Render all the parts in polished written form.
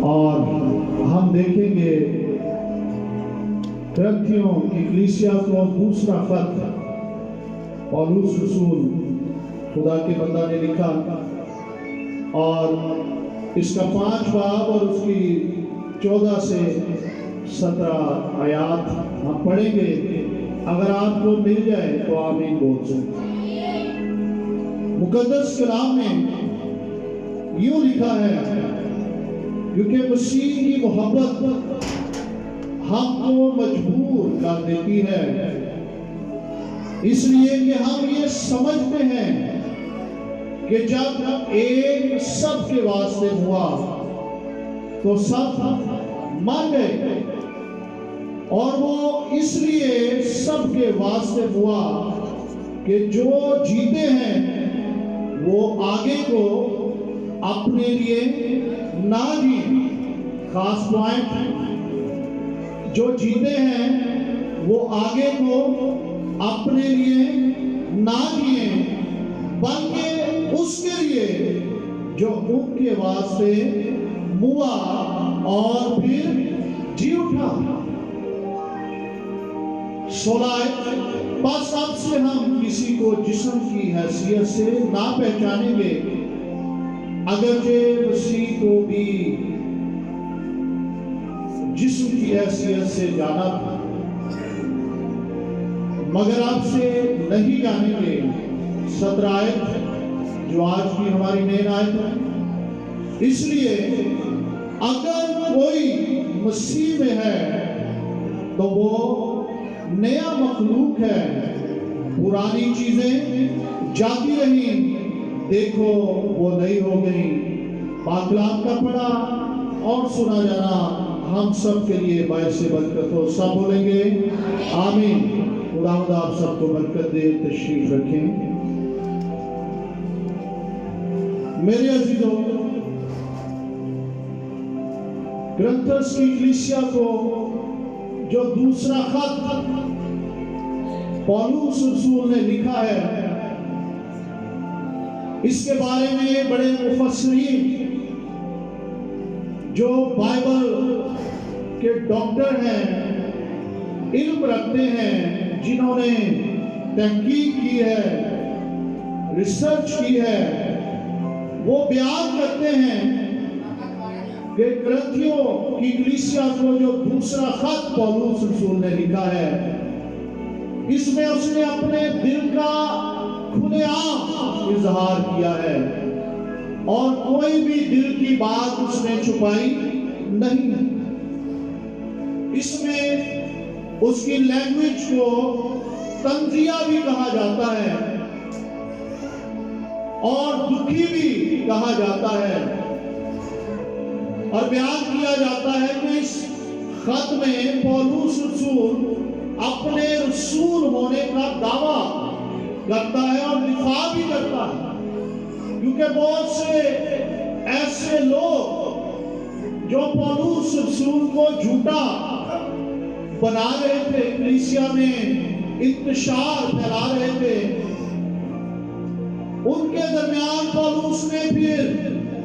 اور ہم دیکھیں گے کرنتھیوں کی کلیسیا کو دوسرا خط پولس رسول خدا کے بندہ نے لکھا، اور اس کا 5 باب اور اس کی 14 سے 17 آیات ہم پڑھیں گے۔ اگر آپ کو مل جائے تو آمین بول سکتے۔ مقدس کلام میں یوں لکھا ہے، کیونکہ مسیح کی محبت ہم کو مجبور کر دیتی ہے، اس لیے کہ ہم یہ سمجھتے ہیں کہ جب ایک سب کے واسطے ہوا تو سب مر گئے، اور وہ اس لیے سب کے واسطے ہوا کہ جو جیتے ہیں وہ آگے کو اپنے لیے نہ جیئیں۔ خاص پوائنٹ، جو جیتے ہیں وہ آگے کو اپنے لیے نہ جیئیں بلکہ اس کے لیے جو ان کے واسطے ہوا اور پھر جی اٹھا۔ 16 بس اب سے ہم کسی کو جسم کی حیثیت سے نہ پہچانیں گے، اگرچہ مسیح کو بھی جسم کی حیثیت سے جانا تھا، مگر اب سے نہیں جانیں گے۔ 17 آیت جو آج کی ہماری مین آیت ہے۔ اس لیے اگر کوئی مسیح میں ہے تو وہ نیا مخلوق ہے، پرانی چیزیں جاتی رہیں، دیکھو وہ نئی ہو گئی۔ پاک کلام کا پڑھا اور سنا جانا ہم سب کے لیے باعث برکت ہو۔ سب بولیں گے آمین۔ خداوند آپ سب کو برکت دے۔ تشریف رکھیں۔ میرے عزیزوں، کرنتھس کی کلیسیا کو جو دوسرا خط پولس رسول نے لکھا ہے، اس کے بارے میں بڑے مفسرین جو بائبل کے ڈاکٹر ہیں، علم رکھتے ہیں، جنہوں نے تحقیق کی ہے، ریسرچ کی ہے، وہ بیان کرتے ہیں کہ کرنتھیوں کی کلیسیا کو جو دوسرا خط پولس رسول نے لکھا ہے، اس میں اس نے اپنے دل کا کھلے عام اظہار کیا ہے، اور کوئی بھی دل کی بات اس نے چھپائی نہیں ہے۔ اس میں اس کی لینگویج کو تنزیہ بھی کہا جاتا ہے اور دکھی بھی کہا جاتا ہے، اور بیان کیا جاتا ہے کہ اس خط میں پولس رسول اپنے رسول ہونے کا دعویٰ کرتا ہے اور دفاع بھی کرتا ہے، کیونکہ بہت سے ایسے لوگ جو پولس رسول کو جھوٹا بنا رہے تھے، کلیسیا میں انتشار پھیلا رہے تھے، ان کے درمیان پولس نے پھر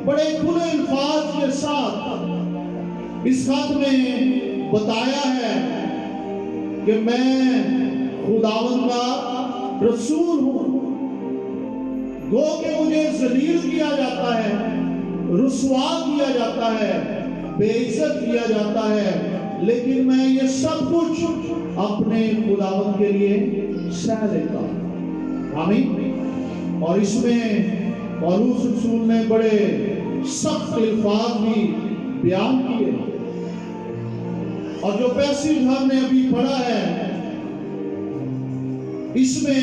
بڑے کھلے الفاظ کے ساتھ اس خط میں بتایا ہے کہ میں خداوند کا رسول ہوں، گو کہ مجھے ذلیل کیا جاتا ہے، رسوا کیا جاتا ہے، بے عزت کیا جاتا ہے، لیکن میں یہ سب کچھ اپنے خداوند کے لیے سہ لیتا ہوں۔ آمین۔ اور اس میں پولس رسول نے بڑے سخت الفاظ بھی بیان کیے، اور جو پیسج ہم نے ابھی پڑھا ہے اس میں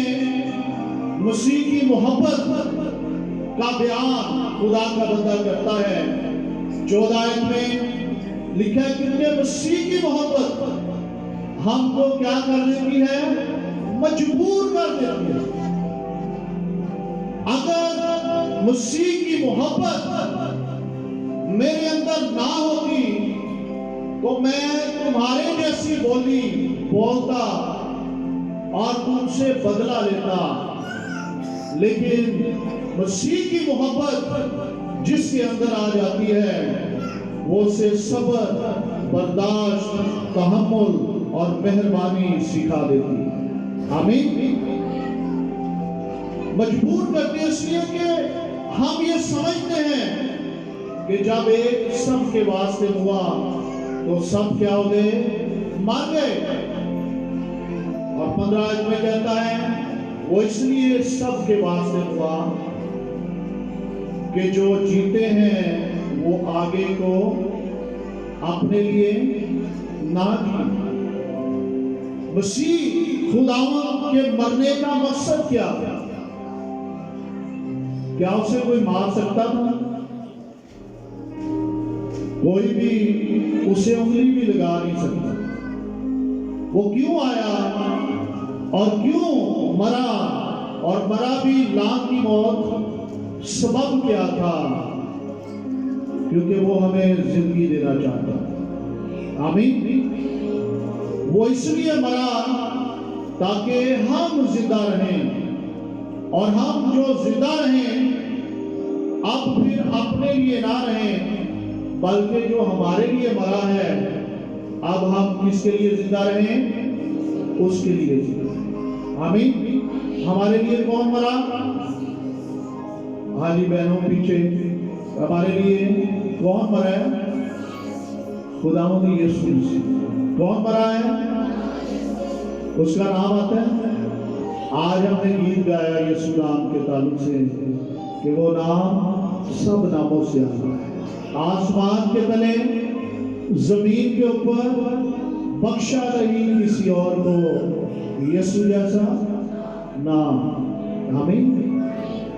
مسیح کی محبت کا بیان خدا کا بندہ کرتا ہے۔ 14 آیت میں لکھا ہے کہ مسیح کی محبت ہم کو کیا کر دیتی ہے؟ مجبور کر دیتی ہے۔ اگر مسیح کی محبت میرے اندر نہ ہوتی تو میں تمہارے جیسی بولی بولتا اور تم سے بدلہ لیتا، لیکن مسیح کی محبت جس کے اندر آ جاتی ہے وہ اسے صبر، برداشت، تحمل اور مہربانی سکھا دیتی ہے۔ آمین۔ مجبور کرتے ہیں اس لیے کہ ہم یہ سمجھتے ہیں کہ جب ایک سب کے واسطے ہوا تو سب کیا ہو گئے؟ مر گئے۔ اور 15 آیت میں کہتا ہے وہ اس لیے سب کے واسطے ہوا کہ جو جیتے ہیں وہ آگے کو اپنے لیے نہ جیئیں۔ مسیح خداوند کے مرنے کا مقصد کیا تھا؟ کیا اسے کوئی مار سکتا تھا؟ کوئی بھی اسے انگلی بھی لگا نہیں سکتا۔ وہ کیوں آیا اور کیوں مرا، اور مرا بھی لان کی موت؟ سبب کیا تھا؟ کیونکہ وہ ہمیں زندگی دینا چاہتا ہے۔ آمین۔ وہ اس لیے مرا تاکہ ہم زندہ رہیں، اور ہم جو زندہ رہیں اب پھر اپنے لیے نہ رہیں بلکہ جو ہمارے لیے مرا ہے اب ہم کس کے لیے زندہ رہیں؟ اس کے لیے زندہ۔ آمین۔ ہمارے لیے کون مرا؟ ہاں جی بہنوں پیچھے، ہمارے لیے کون مرا ہے؟ خداوند یسوع مسیح۔ کون مرا ہے؟ اس کا نام آتا ہے۔ آج ہم نے گیت گایا یسوع نام کے تعلق سے کہ وہ نام سب ناموں سے آتا ہے۔ آسمان کے تلے، زمین کے اوپر بخشا نہیں کسی اور کو یسوع جیسا نام۔ آمین۔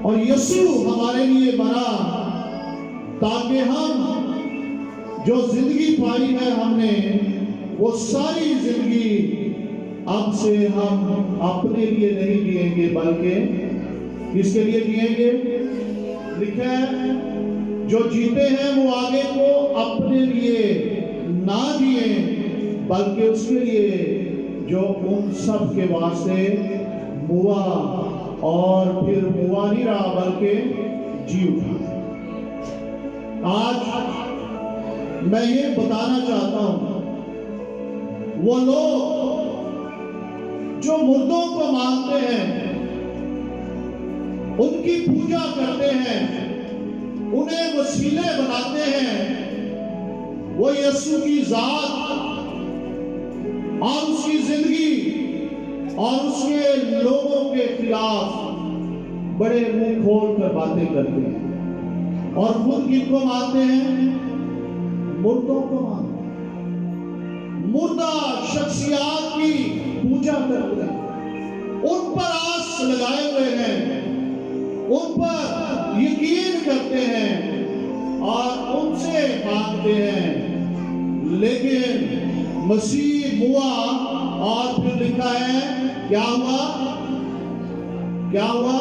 اور یسوع ہمارے لیے مرا تاکہ ہم جو زندگی پائی ہے ہم نے، وہ ساری زندگی اب سے ہم اپنے لیے نہیں جئیں گے بلکہ کس کے لیے جئیں گے؟ لکھا ہے جو جیتے ہیں وہ آگے کو اپنے لیے نہ جئیں بلکہ اس کے لیے جو ان سب کے واسطے ہوا، اور پھر ہوا نہیں رہا بلکہ جی اٹھا۔ آج میں یہ بتانا چاہتا ہوں وہ لوگ جو مردوں کو مانتے ہیں، ان کی پوجا کرتے ہیں، انہیں وسیلے بناتے ہیں، وہ یسوع کی ذات اور اس کی زندگی اور اس کے لوگوں کے خلاف بڑے منہ کھول کر باتیں کرتے ہیں، اور خود کن کو مانتے ہیں؟ مردوں کو مانتے ہیں، مردہ شخصیات کی پوجا کرتے ہیں، ان پر آس لگائے ہوئے ہیں، ان پر یقین کرتے ہیں اور ان سے مانگتے ہیں۔ لیکن مسیح ہوا اور پھر لکھا ہے کیا ہوا؟ کیا ہوا؟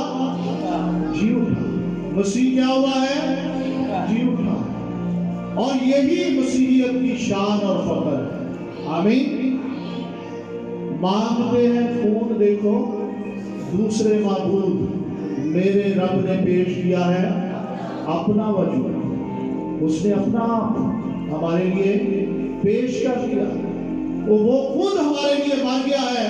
جی اٹھا۔ مسیح کیا ہوا ہے؟ جی اٹھا۔ اور یہی مسیحیت کی شان اور فخر ہے۔ آمین۔ مانگتے ہیں خون دیکھو دوسرے معبود میرے رب نے پیش کیا ہے اپنا وجود، اس نے اپنا ہمارے لیے پیش کر دیا، وہ خود ہمارے لیے مر گیا ہے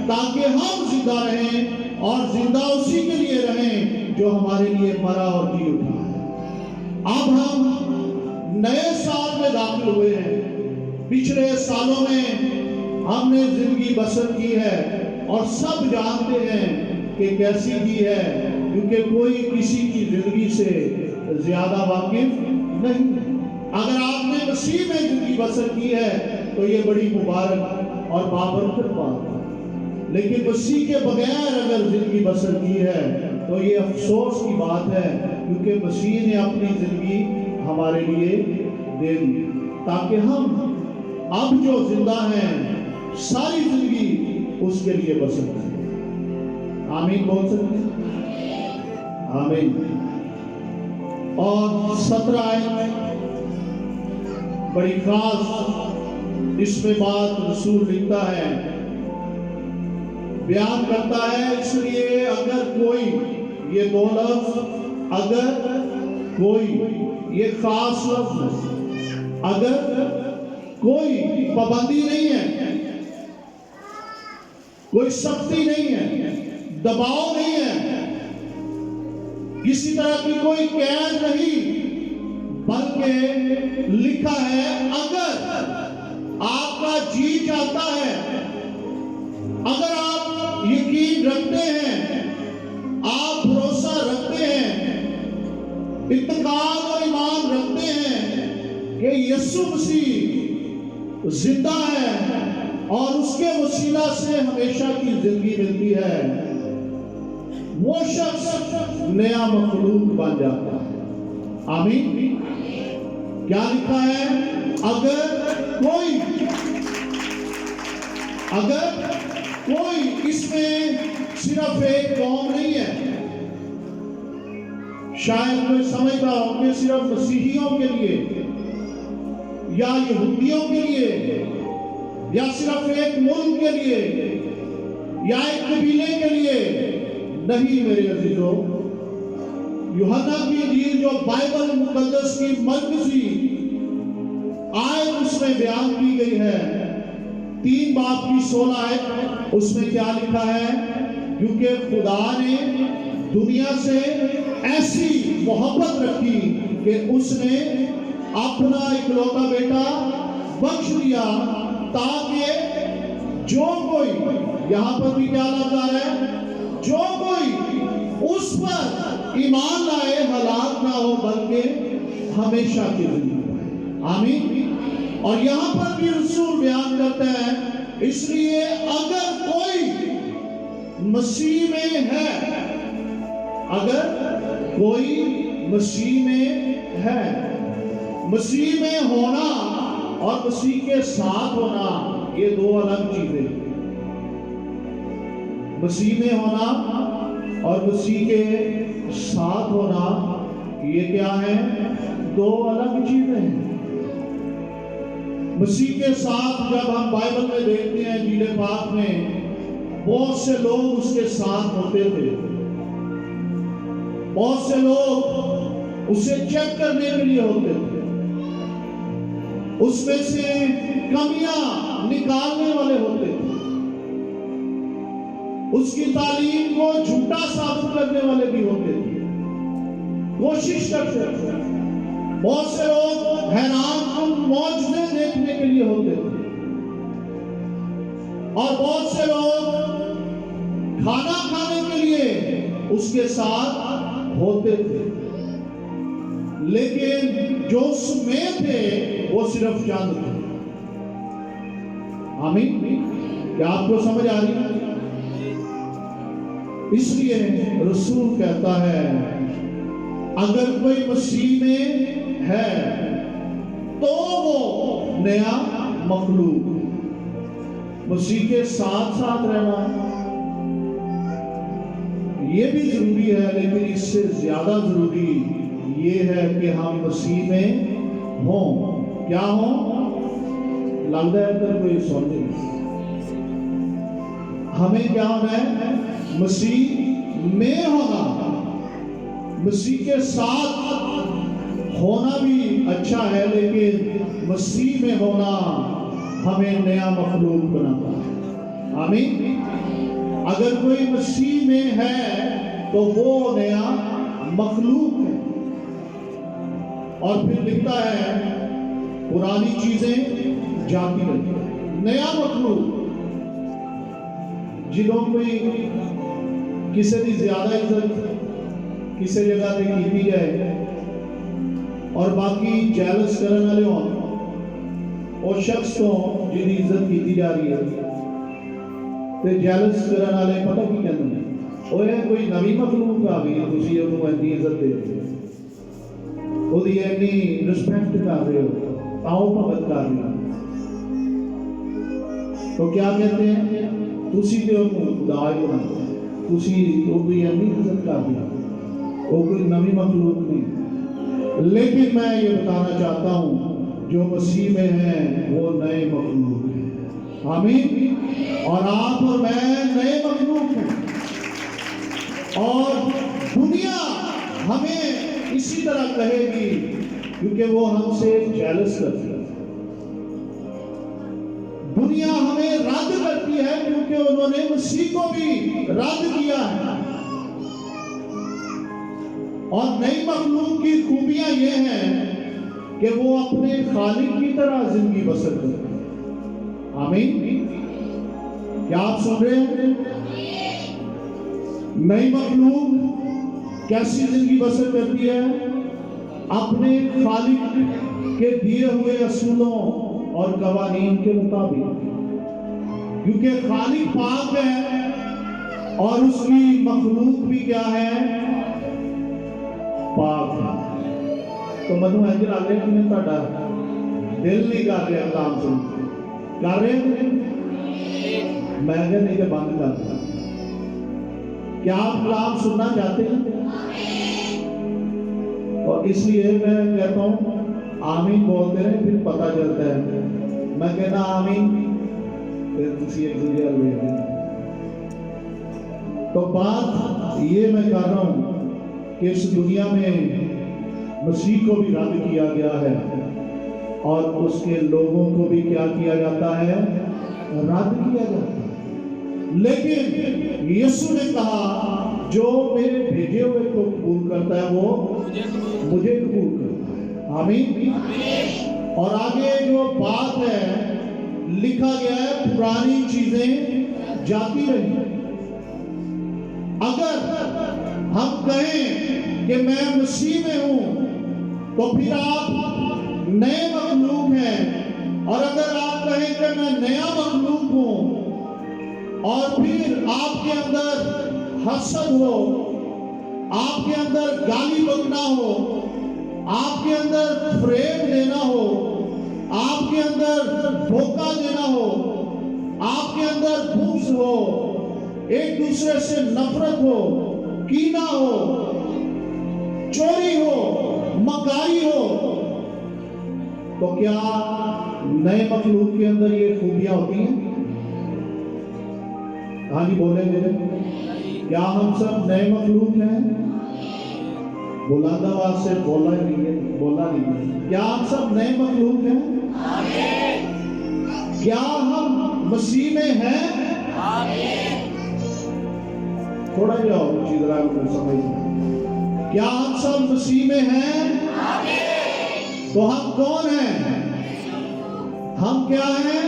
تاکہ ہم زندہ رہیں، اور زندہ اسی کے لیے رہیں جو ہمارے لیے مرا اور جی اٹھا ہے۔ اب ہم نئے سال میں داخل ہوئے ہیں۔ پچھلے سالوں میں ہم نے زندگی بسر کی ہے اور سب جانتے ہیں کہ کیسی کی ہے، کیونکہ کوئی کسی کی زندگی سے زیادہ واقف نہیں۔ اگر آپ نے مسیح میں زندگی بسر کی ہے تو یہ بڑی مبارک اور بابرکت بات ہے، لیکن مسیح کے بغیر اگر زندگی بسر کی ہے تو یہ افسوس کی بات ہے، کیونکہ مسیح نے اپنی زندگی ہمارے لیے دے دی تاکہ ہم اب جو زندہ ہیں ساری زندگی اس کے لیے بسر کریں۔ آمین بول سکتے ہیں؟ آمین۔ اور 17 آیت بڑی خاص اس میں بات رسول لکھتا ہے، بیان کرتا ہے، اس لیے اگر کوئی، یہ دو لفظ اگر کوئی، یہ خاص لفظ ہے، اگر کوئی پابندی نہیں ہے، کوئی سختی نہیں ہے، دباؤ نہیں ہے، کسی طرح کی کوئی قید نہیں، بلکہ لکھا ہے اگر آپ کا جی چاہتا ہے، اگر آپ یقین رکھتے ہیں، آپ بھروسہ رکھتے ہیں، اعتقاد اور ایمان رکھتے ہیں کہ یسوع مسیح زندہ ہے اور اس کے وسیلہ سے ہمیشہ کی زندگی ملتی ہے، وہ شخص نیا مخلوق بن جاتا ہے۔ آمین۔ کیا لکھا ہے؟ اگر کوئی اس میں صرف ایک قوم نہیں ہے، شاید کوئی سمجھتا ہو کہ صرف مسیحیوں کے لیے یا یہودیوں کے لیے یا صرف ایک ملک کے لیے یا ایک قبیلے کے لیے، نہیں میرے عزیزو۔ یوحنا کی انجیل جو بائبل مقدس کی مرکزی آیت اس میں بیان کی گئی ہے، 3 باب کی 16 آیت، اس میں کیا لکھا ہے؟ کیونکہ خدا نے دنیا سے ایسی محبت رکھی کہ اس نے اپنا اکلوتا بیٹا بخش دیا تاکہ جو کوئی، یہاں پر بھی کیا لفظ آ رہا ہے؟ جو کوئی اس پر ایمان لائے ہلاک نہ ہو بلکہ ہمیشہ کی زندگی پائے۔ آمین۔ اور یہاں پر بھی رسول بیان کرتا ہے، اس لیے اگر کوئی مسیح میں ہے، اگر کوئی مسیح میں ہے، مسیح میں ہونا اور مسیح کے ساتھ ہونا یہ 2 الگ چیزیں ہیں۔ مسیح میں ہونا اور مسیح کے ساتھ ہونا یہ کیا ہے؟ 2 الگ چیزیں ہیں۔ مسیح کے ساتھ جب ہم بائبل میں دیکھتے ہیں، انجیل پاک میں بہت سے لوگ اس کے ساتھ ہوتے تھے، بہت سے لوگ اسے چیک کرنے کے لیے ہوتے تھے، اس میں سے کمیاں نکالنے والے ہوتے تھے، اس کی تعلیم کو جھوٹا ثابت کرنے والے بھی ہوتے تھے، کوشش کرتے تھے۔ بہت سے لوگ حیران کن معجزے دیکھنے کے لیے ہوتے تھے، اور بہت سے لوگ کھانا کھانے کے لیے اس کے ساتھ ہوتے تھے، لیکن جو اس میں تھے وہ صرف چند تھے۔ آمین۔ کیا آپ کو سمجھ آ رہی ہے؟ اس لیے رسول کہتا ہے اگر کوئی مسیح میں ہے تو وہ نیا مخلوق، مسیح کے ساتھ ساتھ رہنا یہ بھی ضروری ہے، لیکن اس سے زیادہ ضروری یہ ہے کہ ہم مسیح میں ہوں۔ کیا ہوں؟ لگتا ہے کہ کوئی سمجھے، ہمیں کیا ہونا ہے؟ مسیح میں ہونا۔ مسیح کے ساتھ ہونا بھی اچھا ہے، لیکن مسیح میں ہونا ہمیں نیا مخلوق بناتا ہے۔ آمین۔ اگر کوئی مسیح میں ہے تو وہ نیا مخلوق ہے۔ اور پھر لکھتا ہے پرانی چیزیں جاتی رہتی ہیں، نیا مخلوق۔ جنہوں کوئی کسی دی زیادہ عزت کسی جگہ پہ کی جائے اور باقی جیلس کرنے والے ہوں، اور شخص تو جن کی عزت کی جا رہی ہے تے جیلس کرنے والے پتہ کی کہتے ہیں وہ ہے کوئی نوی مخلوق آ گئی، تسی انہوں ایسی عزت دے رہے ہو، وہ دی ایسی رسپیکٹ کر رہے ہو، آؤ بھگت کر رہے ہو، تو کیا کہتے ہیں؟ تسی تے انہوں خدا ہی بنا، تسی وہ بھی ایسی عزت کر رہے ہو، وہ کوئی نوی مخلوق نہیں۔ لیکن میں یہ بتانا چاہتا ہوں جو مسیح میں ہیں وہ نئے مخلوق ہیں۔ آمین۔ اور آپ اور میں نئے مخلوق ہیں، اور دنیا ہمیں اسی طرح کہے گی کیونکہ وہ ہم سے جیلس کرتی ہے. دنیا ہمیں رد کرتی ہے کیونکہ انہوں نے مسیح کو بھی رد کیا ہے. اور نئی مخلوق کی خوبیاں یہ ہیں کہ وہ اپنے خالق کی طرح زندگی بسر کرتے ہیں. آمین. کیا آپ سن رہے ہیں؟ نئی مخلوق کیسی زندگی بسر کرتی ہے؟ اپنے خالق کے دیے ہوئے اصولوں اور قوانین کے مطابق. کیونکہ خالق پاک ہے اور اس کی مخلوق بھی کیا ہے؟ پاک ہے. تو مجھے ایجر آ گیا کہ میں تھوڑا دل نہیں کر رہا کلام سن کر رہے ہیں. میں اگر نہیں کہ بند کر دیا. کیا آپ کلام سننا چاہتے ہیں؟ اور اس لیے میں کہتا ہوں آمین بولتے رہے پھر پتہ چلتا ہے. میں کہنا آمین پھر کسی ایک ذریعہ لے گا. تو بات یہ میں کر رہا ہوں کہ اس دنیا میں مسیح کو بھی رد کیا گیا ہے اور اس کے لوگوں کو بھی کیا کیا جاتا ہے؟ رد کیا جاتا ہے. لیکن یسوع نے کہا جو میرے بھیجے ہوئے کو قبول کرتا ہے وہ مجھے قبول کرتا ہے. آمین. اور آگے جو بات ہے لکھا گیا ہے پرانی چیزیں جاتی رہی. اگر ہم کہیں کہ میں مسیح میں ہوں تو پھر آپ نئے مخلوق ہیں. اور اگر آپ کہیں کہ میں نیا مخلوق ہوں اور پھر آپ کے اندر حسد ہو, آپ کے اندر گالی بکنا ہو, آپ کے اندر فریب دینا ہو, آپ کے اندر دھوکہ دینا ہو, آپ کے اندر بغض ہو, ایک دوسرے سے نفرت ہو, کینہ ہو, چوری ہو, مکاری ہو, تو کیا نئے مخلوق کے اندر یہ خوبیاں ہوتی ہیں؟ ہاں جی بولیں میرے. کیا ہم سب نئے مخلوق ہیں؟ بلند آواز سے بولا نہیں. کیا ہم سب نئے مخلوق ہیں؟ کیا ہم مسیح میں ہیں؟ تھوڑا جا اور چیز رہا ہے سمجھ. کیا ہم سب مسیح میں ہیں؟ تو ہم کون ہیں؟ ہم کیا ہیں؟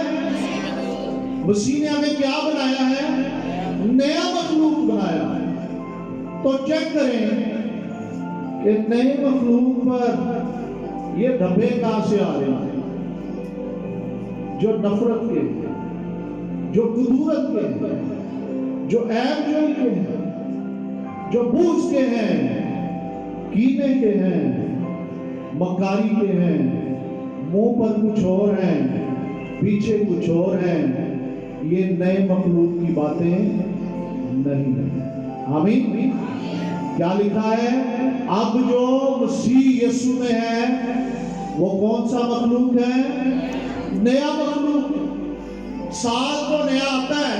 مسیح نے ہمیں کیا بنایا ہے؟ نیا مخلوق بنایا ہے. تو چیک کریں کہ نئے مخلوق پر یہ دھبے کہاں سے آ رہے ہیں؟ جو نفرت کے ہیں, جو کدورت کے ہیں, جو عیب جوئی کے ہیں, جو بغض کے ہیں, کینے کے ہیں, مکاری کے ہیں, منہ پر کچھ اور ہیں, پیچھے کچھ اور ہیں. یہ نئے مخلوق کی باتیں نہیں ہیں. آمین. کیا لکھا ہے؟ اب جو مسیح یسوع میں ہے وہ کون سا مخلوق ہے؟ نیا مخلوق. سال تو نیا آتا ہے,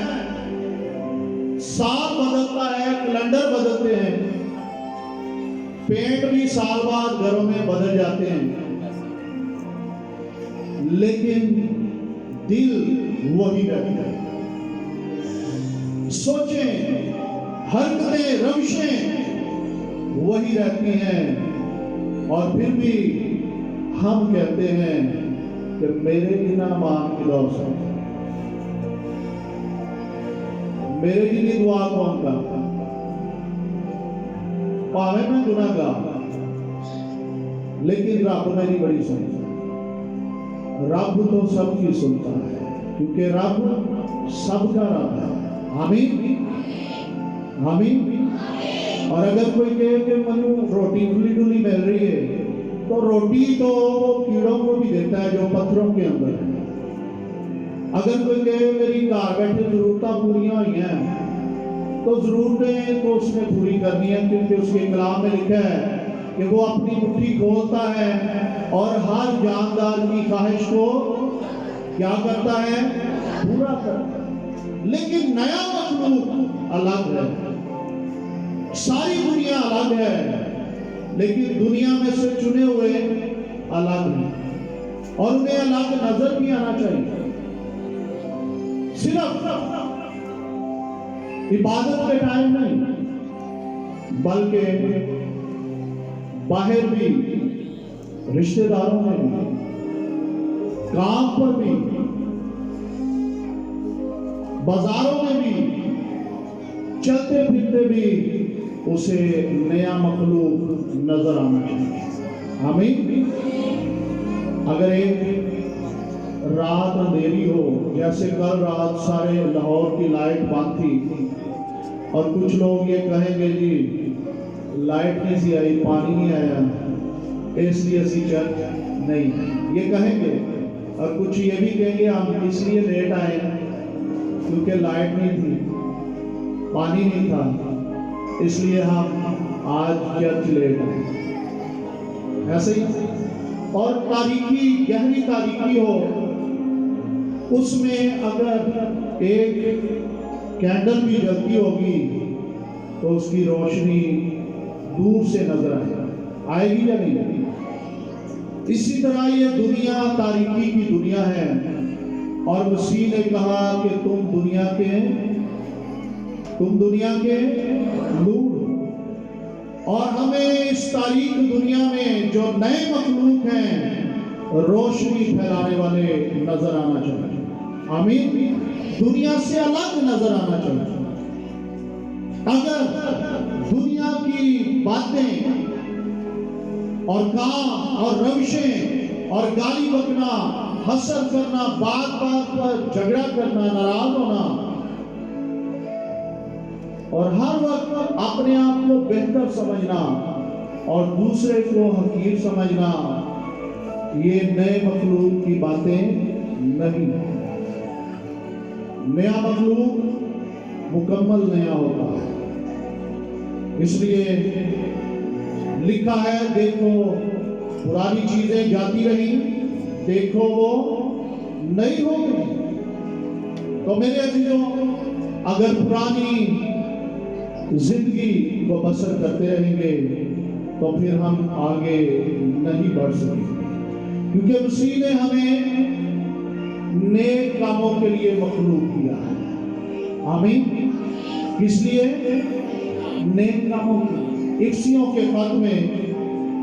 سال بدلتا ہے, کیلنڈر بدلتے ہیں, پینٹ بھی سال بعد گھروں میں بدل جاتے ہیں, لیکن دل وہی رہتا ہے. سوچیں, حرکتیں, روشیں وہی رہتی ہیں, اور پھر بھی ہم کہتے ہیں کہ میرے انعامات کی دور سے میرے لیے دعا کون کرتا؟ پاوے میں گناہ گار, لیکن رب میری بڑی سنتا. رب تو سب کی سنتا ہے کیونکہ رب سب کا رب ہے. آمین. آمین. اور اگر کوئی کہے کہ مجھے روٹی کھلی ڈلی مل رہی ہے تو روٹی تو کیڑوں کو بھی دیتا ہے جو پتھروں کے اندر ہے. اگر کوئی کہے میری گھر بیٹھے ضرورتیں پوریاں ہوئی ہیں تو ضرورتیں تو اس نے پوری کرنی ہے, کیونکہ اس کے کلام میں لکھا ہے کہ وہ اپنی مٹھی کھولتا ہے اور ہر جاندار کی خواہش کو کیا کرتا ہے؟ پورا کرتا ہے. لیکن نیا مخلوق الگ ہے, ساری دنیا الگ ہے, لیکن دنیا میں سے چنے ہوئے الگ ہیں اور انہیں الگ نظر بھی آنا چاہیے. صرف عبادت کے ٹائم نہیں بلکہ باہر بھی، رشتہ داروں میں بھی، کام پر بھی، بازاروں میں بھی، چلتے پھرتے بھی اسے نیا مخلوق نظر آنا چاہیے. آمین. اگر ایک رات اندھیری ہو، جیسے کل رات سارے لاہور کی لائٹ بند تھی اور کچھ لوگ یہ کہیں گے جی لائٹ نہیں سی آئی، پانی نہیں آیا اس لیے اسی چرچ نہیں، یہ کہیں گے. اور کچھ یہ بھی کہیں گے ہم اس لیے لیٹ آئے کیونکہ لائٹ نہیں تھی، پانی نہیں تھا، اس لیے ہم آج چرچ لیٹ آئے. ایسے ہی. اور تاریکی، گہری تاریکی ہو، اس میں اگر ایک کینڈل بھی جلتی ہوگی تو اس کی روشنی دور سے نظر آئے گی یا نہیں؟ اسی طرح یہ دنیا تاریکی کی دنیا ہے اور مسیح نے کہا کہ تم دنیا کے نور. اور ہمیں اس تاریک دنیا میں جو نئے مخلوق ہیں روشنی پھیلانے والے نظر آنا چاہیے. آمین. دنیا سے الگ نظر آنا چاہیے. اگر دنیا کی باتیں اور کام اور روشیں اور گالی بکنا، حسد کرنا، بات بات پر جھگڑا کرنا، ناراض ہونا اور ہر وقت اپنے آپ کو بہتر سمجھنا اور دوسرے کو حقیر سمجھنا، یہ نئے مخلوق کی باتیں نہیں. نیا مخلوق مکمل نیا ہوتا ہے. اس لیے لکھا ہے دیکھو پرانی چیزیں جاتی رہی، دیکھو وہ نئی ہو گئی. تو میرے عزیزوں، اگر پرانی زندگی کو بسر کرتے رہیں گے تو پھر ہم آگے نہیں بڑھ سکتے، کیونکہ مسیح نے ہمیں نیک کاموں کے لیے مخلوق کیا ہے. آمین. کس لیے؟ نیک کاموں کی. افسیوں کے خط میں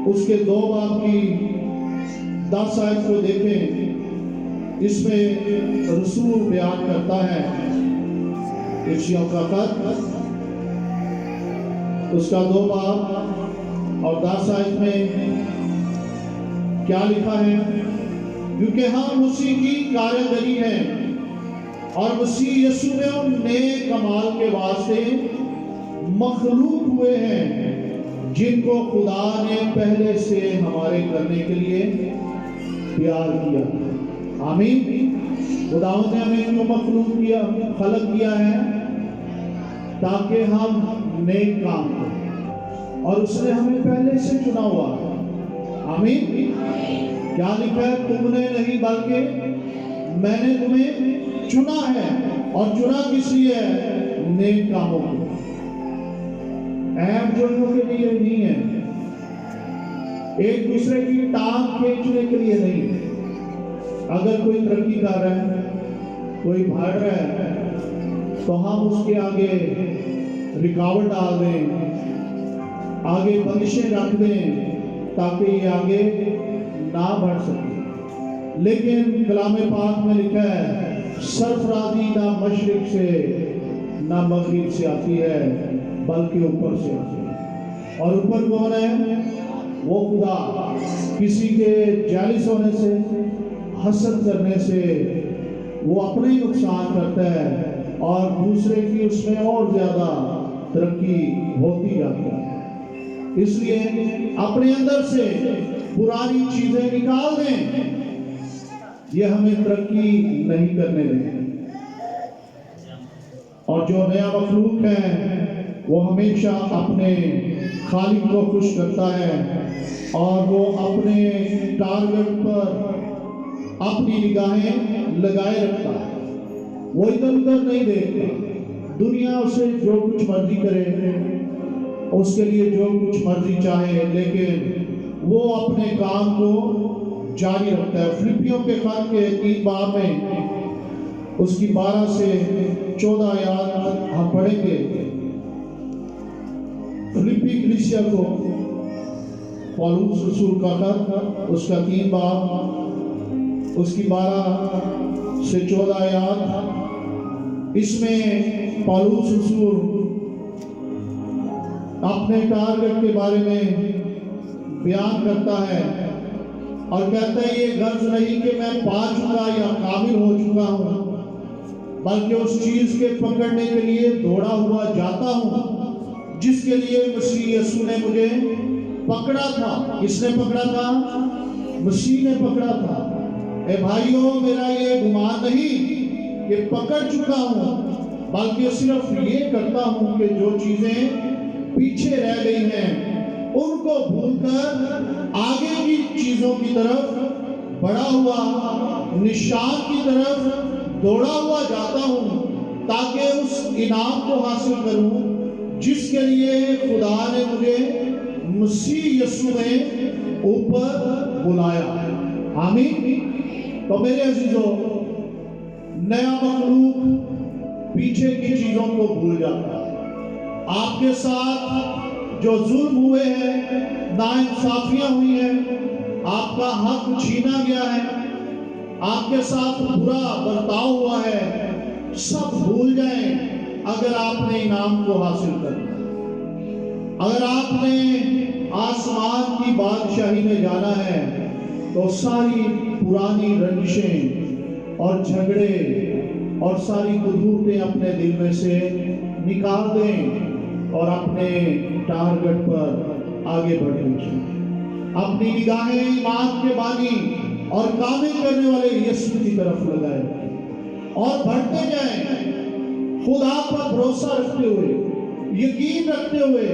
اس کے 2 باب کی 10 آیت کو دیکھیں. اس میں رسول بیان کرتا ہے، افسیوں کا خط اس کا 2 باب اور 10 آیت میں کیا لکھا ہے؟ کیونکہ ہم مسیح کی کارگری ہیں اور مسیح یسوع میں ان نیک کمال کے واسطے مخلوق ہوئے ہیں جن کو خدا نے پہلے سے ہمارے کرنے کے لیے پیار کیا. آمین. خداوند نے ہمیں کیوں مخلوق کیا، خلق کیا ہے؟ تاکہ ہم نیک کام کریں اور اس نے ہمیں پہلے سے چنا ہوا ہے. آمین. کیا لکھا ہے؟ تم نے نہیں بلکہ میں نے تمہیں چنا ہے. اور چنا کس لیے ہے؟ نیک کاموں کو. عیب جوڑنے کے لیے نہیں ہے، ایک دوسرے کی ٹانگ کھینچنے کے لیے نہیں. اگر کوئی ترقی کر رہا ہے، کوئی بھاگ رہا ہے، تو ہم اس کے آگے رکاوٹ ڈال دیں، آگے بندشیں رکھ دیں تاکہ یہ آگے نہ بڑھ سکے. لیکن کلام پاک میں لکھا ہے سرفرازی نہ مشرق سے نہ مغرب سے آتی ہے بلکہ اوپر سے آتی ہے. اور اوپر کون ہے؟ وہ خدا. کسی کے جالس ہونے سے، حسد کرنے سے وہ اپنے ہی نقصان کرتا ہے اور دوسرے کی اس میں اور زیادہ ترقی ہوتی جاتی ہے. اس لیے اپنے اندر سے پرانی چیزیں نکال دیں، یہ ہمیں ترقی نہیں کرنے دیں. اور جو نیا مخلوق ہے وہ ہمیشہ اپنے خالق کو خوش کرتا ہے اور وہ اپنے ٹارگٹ پر اپنی نگاہیں لگائے رکھتا ہے. وہ ادھر ادھر نہیں دیکھتا. دنیا اسے جو کچھ مرضی کرے، اس کے لیے جو کچھ مرضی چاہے، لیکن وہ اپنے کام کو جاری رکھتا ہے۔ فلپیوں کے خط کے 3 باب میں اس کی 12 سے 14 آیات ہم پڑھیں گے۔ فلپی کلیسیا کو پالوس رسول کا خط، اس کا 3 باب، اس کی 12 سے 14 آیات، اس میں پالوس رسول اپنے ٹارگٹ کے بارے میں بیان کرتا ہے اور کہتا ہے یہ غرض نہیں کہ میں پا چکا یا کامل ہو چکا ہوں، بلکہ اس چیز کے پکڑنے کے لیے دوڑا ہوا جاتا ہوں جس کے لیے مسیح یسوع نے مجھے پکڑا تھا۔ کس نے پکڑا تھا؟ مسیح نے پکڑا تھا۔ اے بھائیوں، میرا یہ گمان نہیں کہ پکڑ چکا ہوں، بلکہ صرف یہ کرتا ہوں کہ جو چیزیں پیچھے رہ گئی ہیں ان کو بھول کر آگے کی چیزوں کی طرف بڑھا ہوا نشان کی طرف دوڑا ہوا جاتا ہوں، تاکہ اس انعام کو حاصل کروں جس کے لیے خدا نے مجھے مسیح یسوع میں اوپر بلایا۔ آمین۔ تو میرے عزیزوں، نیا مخلوق پیچھے کی چیزوں کو بھول جاتا ہے۔ آپ کے ساتھ جو ظلم ہوئے ہیں، ناانصافیاں ہوئی ہیں، آپ کا حق چھینا گیا ہے، آپ کے ساتھ برا برتاؤ ہوا ہے، سب بھول جائیں اگر آپ نے انعام کو حاصل کرنا۔ اگر آپ نے آسمان کی بادشاہی میں جانا ہے تو ساری پرانی رنجشیں اور جھگڑے اور ساری قدورتیں اپنے دل میں سے نکال دیں اور اپنے ٹارگٹ پر آگے بڑھیں۔ اپنی نگاہیں ایمان کے بانی اور کامل کرنے والے یسوع کی طرف لگائیں اور بڑھتے جائیں، خدا پر بھروسہ رکھتے ہوئے، یقین رکھتے ہوئے،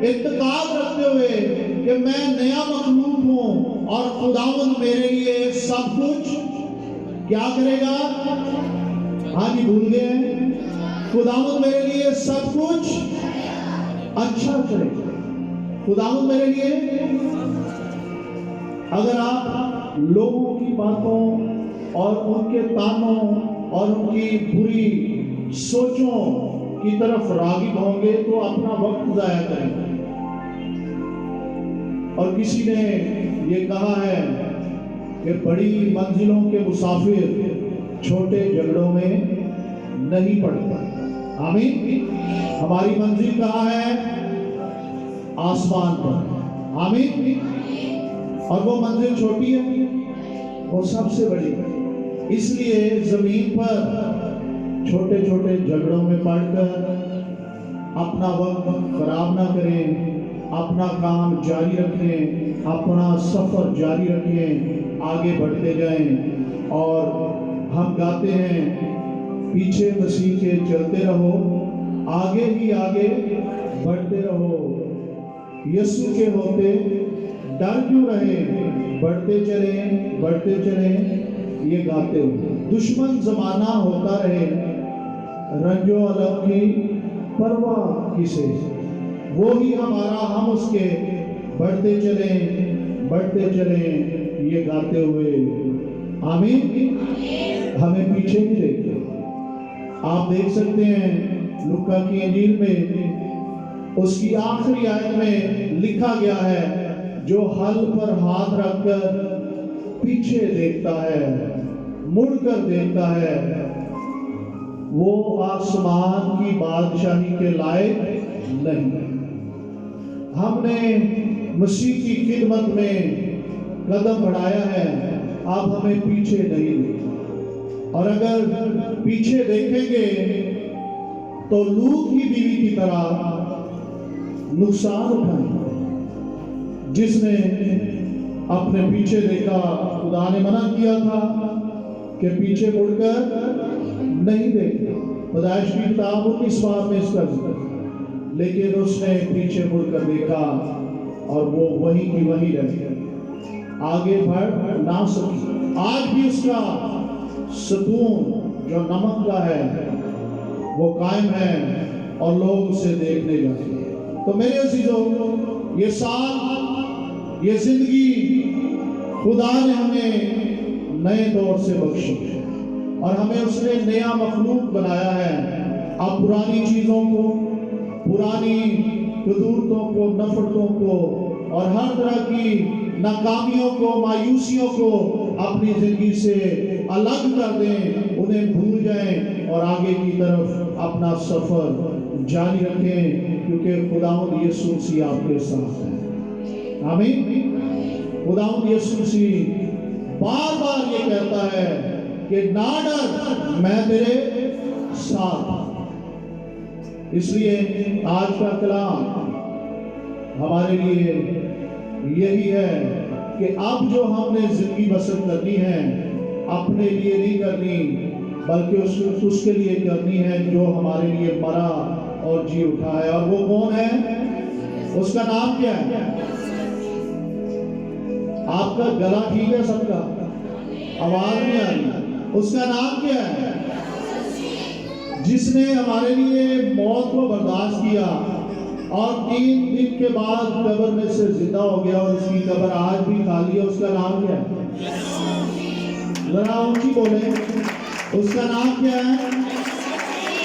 اعتقاد رکھتے ہوئے کہ میں نیا مخلوق ہوں اور خداوند میرے لیے سب کچھ کیا کرے گا؟ ہاں جی، بھول گئے ہیں؟ خداوند میرے لیے سب کچھ اچھا کرے گا۔ خداوند میرے لیے، اگر آپ لوگوں کی باتوں اور ان کے تانوں اور ان کی بری سوچوں کی طرف راغب ہوں گے تو اپنا وقت ضائع کریں گے۔ اور کسی نے یہ کہا ہے کہ بڑی منزلوں کے مسافر چھوٹے جھگڑوں میں نہیں پڑتا۔ آمین۔ ہماری منزل کہاں ہے؟ آسمان پر۔ آمین۔ اور وہ منزل چھوٹی ہے، وہ سب سے بڑی ہے۔ اس لیے زمین پر چھوٹے چھوٹے جھگڑوں میں پڑ کر اپنا وقت خراب نہ کریں، اپنا کام جاری رکھیں، اپنا سفر جاری رکھیں، آگے بڑھتے جائیں۔ اور ہم گاتے ہیں، پیچھے مسیح کے چلتے رہو، آگے ہی آگے بڑھتے رہو، یسوع کے ہوتے ڈر کیوں رہے، بڑھتے چلیں بڑھتے چلیں، یہ گاتے ہوئے۔ دشمن زمانہ ہوتا رہے، رنج و الم کی پرواہ کسے، وہی ہمارا ہم اس کے، بڑھتے چلیں بڑھتے چلیں، یہ گاتے ہوئے۔ آمین۔ ہمیں پیچھے نہیں دیکھتے۔ آپ دیکھ سکتے ہیں لوکا کی انجیل میں اس کی آخری آیت میں لکھا گیا ہے، جو حل پر ہاتھ رکھ کر پیچھے دیکھتا ہے، مڑ کر دیکھتا ہے، وہ آسمان کی بادشاہی کے لائق نہیں۔ ہم نے مسیح کی خدمت میں قدم بڑھایا ہے، اب ہمیں پیچھے نہیں دیکھنا۔ اور اگر پیچھے دیکھیں گے تو لوط کی بیوی کی طرح نقصان اٹھائیں گے۔ جس نے اپنے پیچھے دیکھا، خدا نے منع کیا تھا کہ پیچھے مڑ کر نہیں دیکھے، پیدائش کی کتاب 19 باب میں اس کا ذکر، لیکن اس نے پیچھے مڑ کر دیکھا اور وہ وہیں کی وہیں رہ گیا، آگے بڑھ نہ سکی۔ آج بھی اس کا ستون جو نمک کا ہے وہ قائم ہے اور لوگ اسے دیکھنے جاتے ہیں۔ تو میرے عزیزوں، یہ سال، یہ زندگی خدا نے ہمیں نئے دور سے بخشی اور ہمیں اس نے نیا مخلوق بنایا ہے۔ اب پرانی چیزوں کو، پرانی قدورتوں کو، نفرتوں کو اور ہر طرح کی ناکامیوں کو، مایوسیوں کو اپنی زندگی سے الگ کر دیں، انہیں بھول جائیں اور آگے کی طرف اپنا سفر جاری رکھیں، کیونکہ خداوند یسوع مسیح آپ کے ساتھ ہے۔ آمین۔ خداوند یسوع مسیح بار بار یہ کہتا ہے کہ نہ ڈر، میں تیرے ساتھ ہوں۔ اس لیے آج کا کلام ہمارے لیے یہی ہے کہ اب جو ہم نے زندگی بسر کرنی ہے اپنے لیے نہیں کرنی، بلکہ اس کے لیے کرنی ہے جو ہمارے لیے مرا اور جی اٹھا ہے۔ اور وہ کون ہے؟ اس کا نام کیا ہے؟ آپ کا گلا ٹھیک ہے سب کا؟ آواز نہیں آ رہی۔ اس کا نام کیا ہے؟ جس نے ہمارے لیے موت کو برداشت کیا اور 3 دن کے بعد قبر میں سے زندہ ہو گیا، اور اس کی قبر آج بھی خالی ہے۔ اس کا نام کیا ہے؟ ذرا اونچی بولیں، اس کا نام کیا ہے؟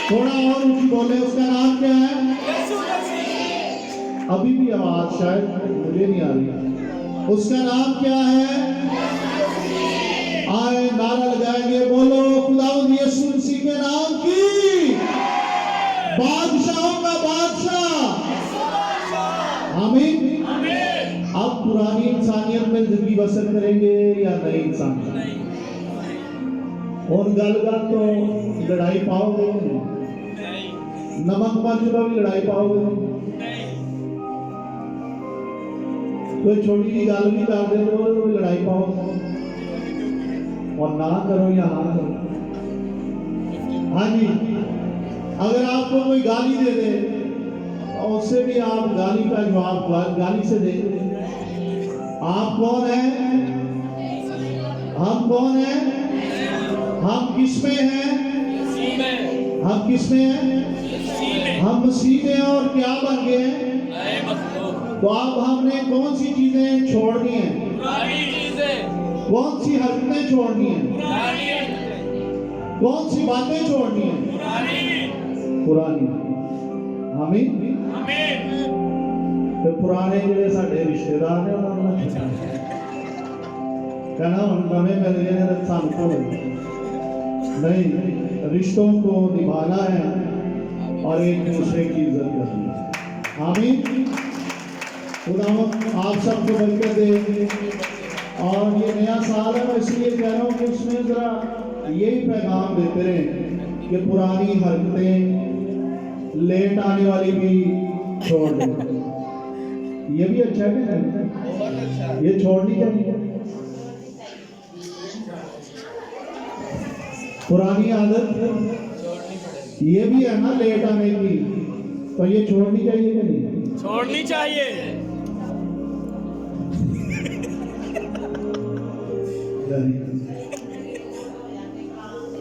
تھوڑا اور اونچی بولیں، اس کا نام کیا ہے؟ ابھی بھی آواز شاید مجھے نہیں آ رہی۔ اس کا نام کیا ہے؟ آئے نعرہ لگائیں گے، بولو خداوند یسوع مسیح کے نام کی، بادشاہوں کا بادشاہ۔ آمین۔ اب پرانی انسانیت میں زندگی بسر کریں گے یا نئی انسانیت؟ اور گل گل تو لڑائی پاؤ گے، نمک مرچ کا بھی لڑائی پاؤ گے، کوئی چھوٹی سی گل بھی کر دے تو لڑائی پاؤ گے، اور نہ کرو یا ہاں کرو۔ ہاں جی، اگر آپ کو کوئی گالی دے دے تو اس سے بھی آپ گالی کا جواب گالی سے دیں۔ آپ کون ہیں؟ ہم کون ہیں؟ ہم کس میں ہیں؟ ہم کس میں ہیں؟ ہم مسیح میں ہیں۔ اور کیا بن گئے ہیں؟ تو اب ہم نے کون سی چیزیں چھوڑنی ہیں؟ کون سی حرکتیں چھوڑنی ہیں؟ کون سی باتیں چھوڑنی ہیں؟ پرانی۔ آمین۔ تو پرانے جڑے ساڈے رشتے دار نے انہاں نوں کہنا ہن نویں مل گئے نے سانوں کو نہیں، رشتوں کو نبھانا ہے اور ایک دوسرے کی عزت کرنی ہے۔ آمین۔ خداوند آپ سب کو برکت دے۔ اور یہ نیا سال ہے، میں اس لیے کہہ رہا ہوں کہ اس میں ذرا یہی پیغام دیتے رہیں کہ پرانی حرکتیں، لیٹ آنے والی بھی چھوڑ دیں۔ یہ بھی اچھا ہے، یہ چھوڑنی چاہیے۔ پرانی عادت یہ بھی ہے نا لیٹ آنے کی، تو یہ چھوڑنی چاہیے کہ نہیں؟ چھوڑنی چاہیے۔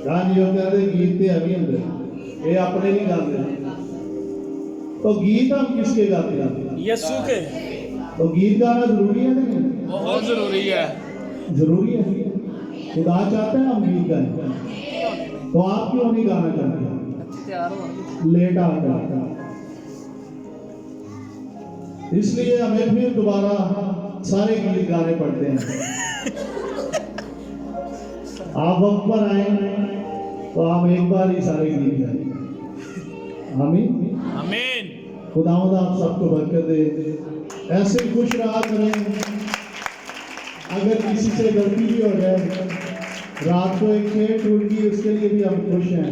گانے ہوتے ہیں گیت تے ابھی اندر یہ اپنے نہیں گاتے، تو گیت ہم کس کے گاتے ہیں؟ یسوع کے۔ تو گیت گانا ضروری ہے نہیں؟ بہت ضروری ہے۔ ضروری ہے۔ خدا چاہتا ہے ہم گیت گائیں، تو آپ کیوں نہیں گانا چاہتے؟ لیٹ آ کر اس لیے ہمیں پھر دوبارہ سارے گیت گانے پڑتے ہیں۔ آپ وقت پر آئیں تو آپ ایک بار ہی سارے گیت گائیں۔ آمین۔ آمین۔ خداوند آپ سب کو برکت دے، ایسے خوش رہا کریں۔ اگر کسی سے غلطی بھی ہو جائے، رات کو ایک کھیل ٹوٹ گئی، اس کے لیے بھی ہم خوش ہیں۔